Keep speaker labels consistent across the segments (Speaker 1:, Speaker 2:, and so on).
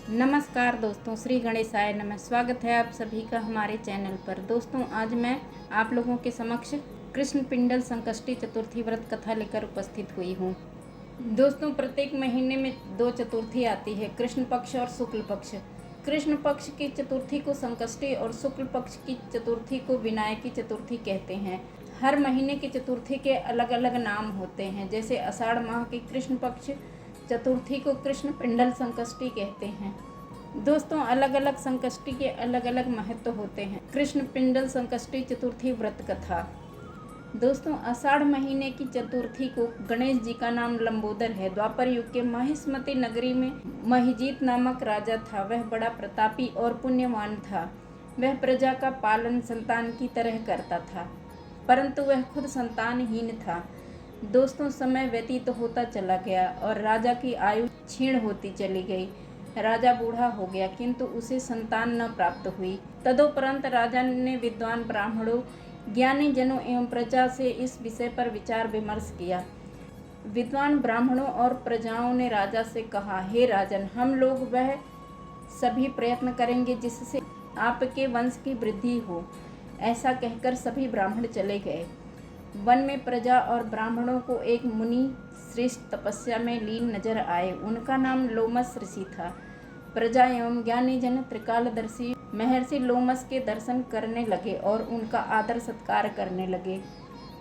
Speaker 1: नमस्कार दोस्तों, श्री गणेशाय नमः। स्वागत है आप सभी का हमारे चैनल पर। दोस्तों, आज मैं आप लोगों के समक्ष कृष्ण पिंडल संकष्टी चतुर्थी व्रत कथा लेकर उपस्थित हुई हूँ। दोस्तों, प्रत्येक महीने में 2 चतुर्थी आती है, कृष्ण पक्ष और शुक्ल पक्ष। कृष्ण पक्ष की चतुर्थी को संकष्टी और शुक्ल पक्ष की चतुर्थी को विनायकी चतुर्थी कहते हैं। हर महीने की चतुर्थी के अलग अलग नाम होते हैं। जैसे आषाढ़ माह की कृष्ण पक्ष चतुर्थी को कृष्ण पिंडल संकष्टी कहते हैं। दोस्तों, अलग अलग संकष्टी के अलग अलग महत्व होते हैं। कृष्ण पिंडल संकष्टी चतुर्थी व्रत कथा। दोस्तों, आषाढ़ महीने की चतुर्थी को गणेश जी का नाम लंबोदर है। द्वापर युग के महिष्मती नगरी में महिजीत नामक राजा था। वह बड़ा प्रतापी और पुण्यवान था। वह प्रजा का पालन संतान की तरह करता था, परंतु वह खुद संतानहीन था। दोस्तों, समय व्यतीत होता चला गया और राजा की आयु क्षीण होती चली गई। राजा बूढ़ा हो गया, किंतु उसे संतान न प्राप्त हुई। तदुपरांत राजा ने विद्वान ब्राह्मणों, ज्ञानी जनों एवं प्रजा से इस विषय पर विचार विमर्श किया। विद्वान ब्राह्मणों और प्रजाओं ने राजा से कहा, हे राजन, हम लोग वह सभी प्रयत्न करेंगे जिससे आपके वंश की वृद्धि हो। ऐसा कहकर सभी ब्राह्मण चले गए। वन में प्रजा और ब्राह्मणों को एक मुनि श्रेष्ठ तपस्या में लीन नजर आए। उनका नाम लोमस ऋषि था। प्रजा एवं ज्ञानी जन त्रिकालदर्शी महर्षि लोमस के दर्शन करने लगे और उनका आदर सत्कार करने लगे।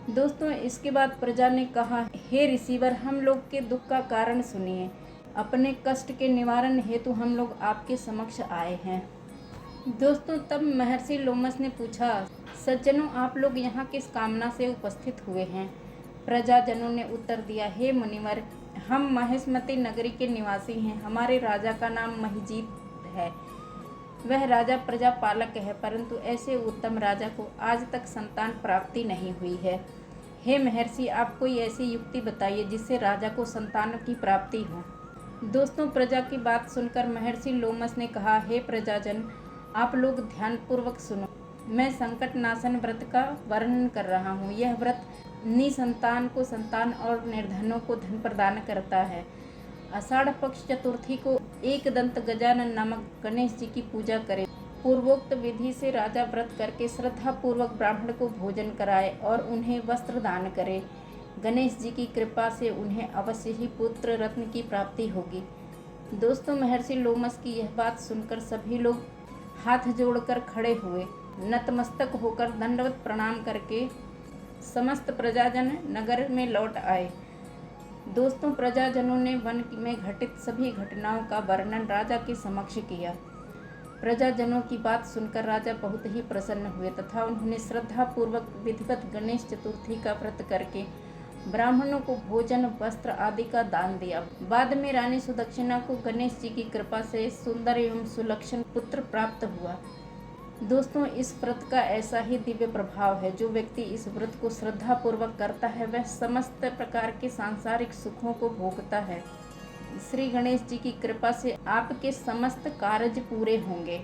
Speaker 1: दोस्तों, इसके बाद प्रजा ने कहा, हे ऋषिवर, हम लोग के दुख का कारण सुनिए। अपने कष्ट के निवारण हेतु हम लोग आपके समक्ष आए हैं। दोस्तों, तब महर्षि लोमस ने पूछा, सज्जनों, आप लोग यहाँ किस कामना से उपस्थित हुए हैं? प्रजाजनों ने उत्तर दिया, हे मुनिवर, हम महिष्मती नगरी के निवासी हैं। हमारे राजा का नाम महिजीत है। वह राजा प्रजा पालक है, परंतु ऐसे उत्तम राजा को आज तक संतान प्राप्ति नहीं हुई है। हे महर्षि, आप कोई ऐसी युक्ति बताइए जिससे राजा को संतान की प्राप्ति हो। दोस्तों, प्रजा की बात सुनकर महर्षि लोमस ने कहा, हे प्रजाजन, आप लोग ध्यानपूर्वक सुनो। मैं संकट नाशन व्रत का वर्णन कर रहा हूँ। यह व्रत निसंतान को संतान और निर्धनों को धन प्रदान करता है। आषाढ़ पक्ष चतुर्थी को एक दंत गजानन नामक गणेश जी की पूजा करें। पूर्वोक्त विधि से राजा व्रत करके श्रद्धा पूर्वक ब्राह्मण को भोजन कराए और उन्हें वस्त्र दान करे। गणेश जी की कृपा से उन्हें अवश्य ही पुत्र रत्न की प्राप्ति होगी। दोस्तों, महर्षि लोमस की यह बात सुनकर सभी लोग हाथ जोड़कर खड़े हुए। नतमस्तक होकर दंडवत प्रणाम करके समस्त प्रजाजन नगर में लौट आए। दोस्तों, प्रजाजनों ने वन में घटित सभी घटनाओं का वर्णन राजा के समक्ष किया। प्रजाजनों की बात सुनकर राजा बहुत ही प्रसन्न हुए तथा उन्होंने श्रद्धा पूर्वक विधिवत गणेश चतुर्थी का व्रत करके ब्राह्मणों को भोजन, वस्त्र आदि का दान दिया। बाद में रानी सुदक्षिणा को गणेश जी की कृपा से सुंदर एवं सुलक्षण पुत्र प्राप्त हुआ। दोस्तों, इस व्रत का ऐसा ही दिव्य प्रभाव है। जो व्यक्ति इस व्रत को श्रद्धा पूर्वक करता है वह समस्त प्रकार के सांसारिक सुखों को भोगता है। श्री गणेश जी की कृपा से आपके समस्त कार्य पूरे होंगे।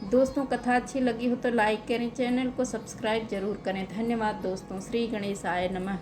Speaker 1: दोस्तों, कथा अच्छी लगी हो तो लाइक करें, चैनल को सब्सक्राइब जरूर करें। धन्यवाद दोस्तों। श्री गणेशाय नमः।